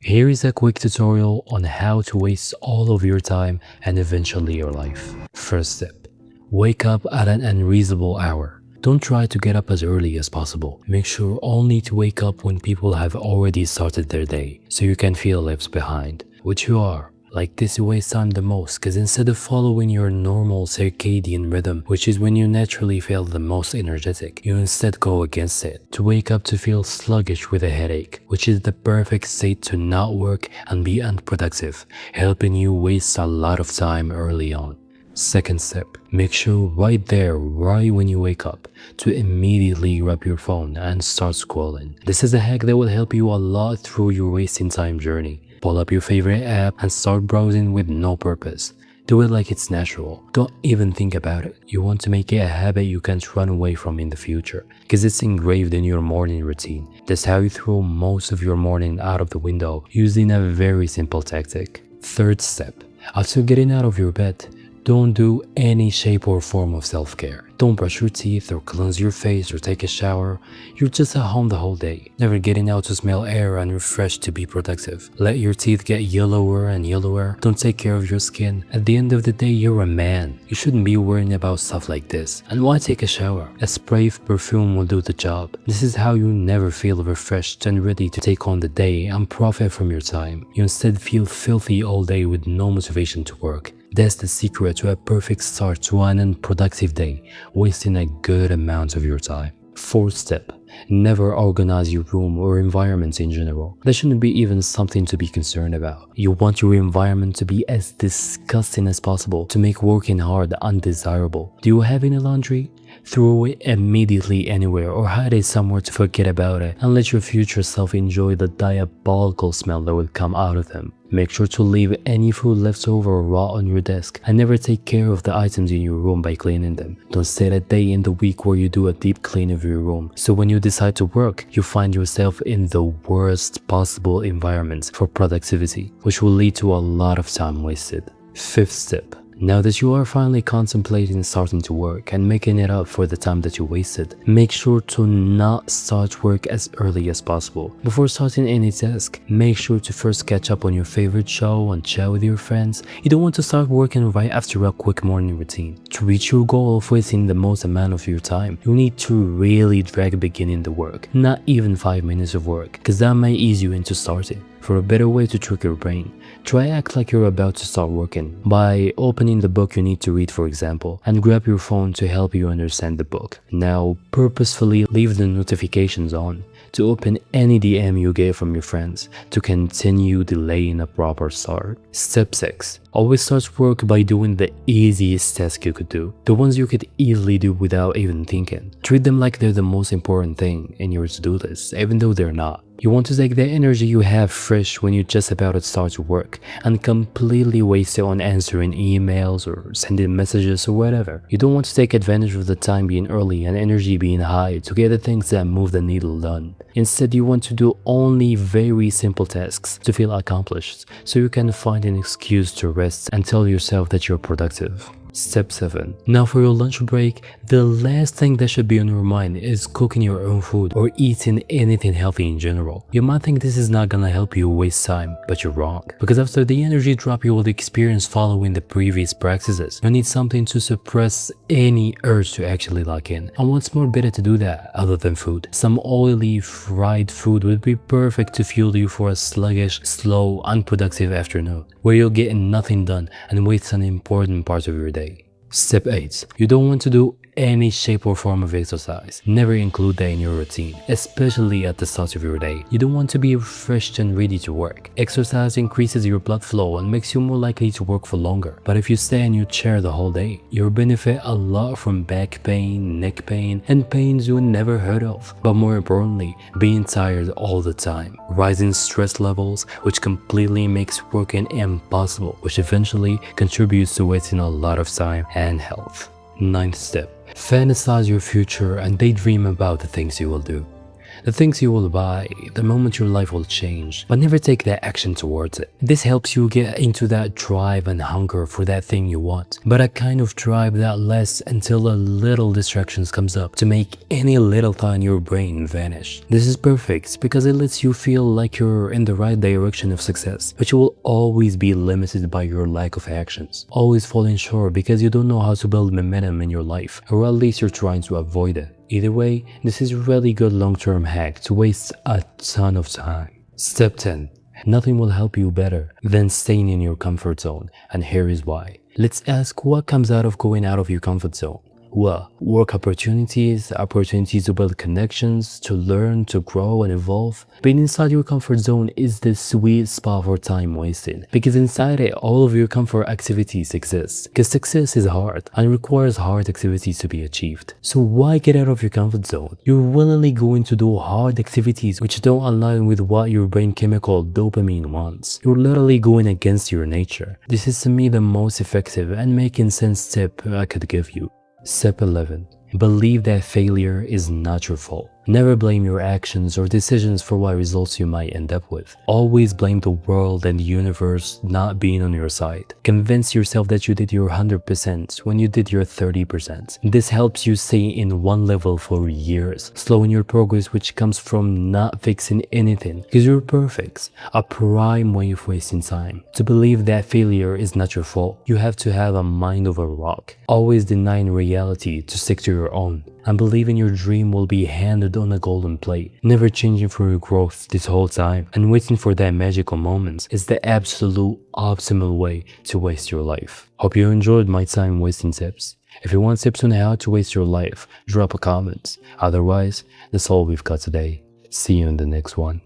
Here is a quick tutorial on how to waste all of your time and eventually your life. First step, wake up at an unreasonable hour. Don't try to get up as early as possible. Make sure only to wake up when people have already started their day, so you can feel left behind, which you are. Like this, you waste time the most, because instead of following your normal circadian rhythm, which is when you naturally feel the most energetic, you instead go against it, to wake up to feel sluggish with a headache, which is the perfect state to not work and be unproductive, helping you waste a lot of time early on. Second step, make sure right there, right when you wake up, to immediately grab your phone and start scrolling. This is a hack that will help you a lot through your wasting time journey. Pull up your favorite app and start browsing with no purpose. Do it like it's natural. Don't even think about it. You want to make it a habit you can't run away from in the future, because it's engraved in your morning routine. That's how you throw most of your morning out of the window, using a very simple tactic. Third step, after getting out of your bed, don't do any shape or form of self-care. Don't brush your teeth or cleanse your face or take a shower. You're just at home the whole day, never getting out to smell air and refresh to be productive. Let your teeth get yellower and yellower. Don't take care of your skin. At the end of the day, you're a man. You shouldn't be worrying about stuff like this. And why take a shower? A spray of perfume will do the job. This is how you never feel refreshed and ready to take on the day and profit from your time. You instead feel filthy all day with no motivation to work. That's the secret to a perfect start to an unproductive day, wasting a good amount of your time. Fourth step, never organize your room or environment in general. That shouldn't be even something to be concerned about. You want your environment to be as disgusting as possible to make working hard undesirable. Do you have any laundry? Throw it immediately anywhere or hide it somewhere to forget about it and let your future self enjoy the diabolical smell that will come out of them. Make sure to leave any food left over or raw on your desk, and never take care of the items in your room by cleaning them. Don't set a day in the week where you do a deep clean of your room, so when you decide to work, you find yourself in the worst possible environment for productivity, which will lead to a lot of time wasted. Fifth step, now that you are finally contemplating starting to work and making it up for the time that you wasted, make sure to not start work as early as possible. Before starting any task, make sure to first catch up on your favorite show and chat with your friends. You don't want to start working right after a quick morning routine. To reach your goal of wasting the most amount of your time, you need to really drag beginning the work, not even 5 minutes of work, because that may ease you into starting. For a better way to trick your brain, try act like you're about to start working by opening the book you need to read, for example, and grab your phone to help you understand the book. Now, purposefully leave the notifications on to open any DM you get from your friends to continue delaying a proper start. Step 6. Always start work by doing the easiest task you could do, the ones you could easily do without even thinking. Treat them like they're the most important thing in your to-do list, even though they're not. You want to take the energy you have fresh when you're just about to start to work and completely waste it on answering emails or sending messages or whatever. You don't want to take advantage of the time being early and energy being high to get the things that move the needle done. Instead, you want to do only very simple tasks to feel accomplished, so you can find an excuse to rest and tell yourself that you're productive. Step 7. Now for your lunch break, the last thing that should be on your mind is cooking your own food or eating anything healthy in general. You might think this is not gonna help you waste time, but you're wrong. Because after the energy drop you will experience following the previous practices, you need something to suppress any urge to actually lock in. And what's more better to do that other than food? Some oily, fried food would be perfect to fuel you for a sluggish, slow, unproductive afternoon, where you'll get nothing done and waste an important part of your day. Step 8. You don't want to do any shape or form of exercise. Never include that in your routine, especially at the start of your day. You don't want to be refreshed and ready to work. Exercise increases your blood flow and makes you more likely to work for longer. But if you stay in your chair the whole day, you'll benefit a lot from back pain, neck pain, and pains you never heard of. But more importantly, being tired all the time, rising stress levels, which completely makes working impossible, which eventually contributes to wasting a lot of time and health. Ninth step. Fantasize your future and daydream about the things you will do. the things you will buy, the moment your life will change, but never take that action towards it. This helps you get into that drive and hunger for that thing you want, but a kind of drive that lasts until a little distractions comes up to make any little thought in your brain vanish. This is perfect because it lets you feel like you're in the right direction of success, but you will always be limited by your lack of actions, always falling short because you don't know how to build momentum in your life, or at least you're trying to avoid it. Either way, this is a really good long-term hack to waste a ton of time. Step 10. Nothing will help you better than staying in your comfort zone, and here is why. Let's ask what comes out of going out of your comfort zone. Well, work opportunities to build connections, to learn, to grow and evolve. Being inside your comfort zone is the sweet spot for time wasting, because inside it, all of your comfort activities exist. Because success is hard and requires hard activities to be achieved. So why get out of your comfort zone? You're willingly going to do hard activities which don't align with what your brain chemical dopamine wants. You're literally going against your nature. This is to me the most effective and making sense tip I could give you. Step 11. Believe that failure is not your fault. Never blame your actions or decisions for what results you might end up with. Always blame the world and the universe not being on your side. Convince yourself that you did your 100% when you did your 30%. This helps you stay in one level for years, slowing your progress, which comes from not fixing anything because you're perfect. A prime way of wasting time. To believe that failure is not your fault, you have to have a mind of a rock, always denying reality to stick to your own, and believing your dream will be handed on a golden plate, never changing for your growth this whole time, and waiting for that magical moment is the absolute optimal way to waste your life. Hope you enjoyed my time wasting tips. If you want tips on how to waste your life, drop a comment. Otherwise, that's all we've got today. See you in the next one.